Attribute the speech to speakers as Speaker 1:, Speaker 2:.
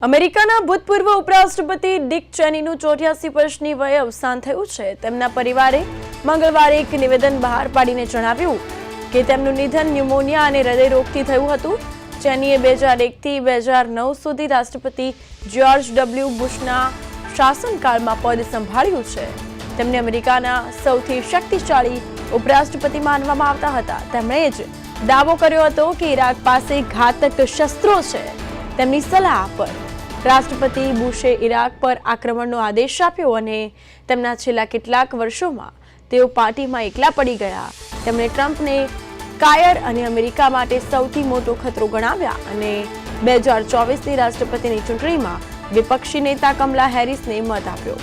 Speaker 1: અમેરિકાના ભૂતપૂર્વ ઉપરાષ્ટ્રપતિ ડિક ચેનીનું 84 વર્ષની વયે અવસાન થયું છે। તેમના પરિવારે મંગળવારે એક નિવેદન બહાર પાડીને જણાવ્યું કે તેમનું નિધન ન્યુમોનિયા અને હૃદયરોગથી થયું હતું। ચેનીએ 2001 થી 2009 સુધી રાષ્ટ્રપતિ જ્યોર્જ ડબલ્યુ બુશના શાસનકાળમાં પદ સંભાળ્યું છે। તેમને અમેરિકાના સૌથી શક્તિશાળી ઉપરાષ્ટ્રપતિ માનવામાં આવતા હતા। તેમણે જ દાવો કર્યો હતો કે ઇરાક પાસે ઘાતક શસ્ત્રો છે। તેમની સલાહ પર રાષ્ટ્રપતિ બુશે ઇરાક પર આક્રમણનો આદેશ આપ્યો અને તેમના છેલ્લા કેટલાક વર્ષોમાં તેઓ પાર્ટીમાં એકલા પડી ગયા। તેમણે ટ્રમ્પને કાયર અને અમેરિકા માટે સૌથી મોટો ખતરો ગણાવ્યા અને 2024ની રાષ્ટ્રપતિની ચૂંટણીમાં વિપક્ષી નેતા કમલા હેરિસને મત આપ્યો।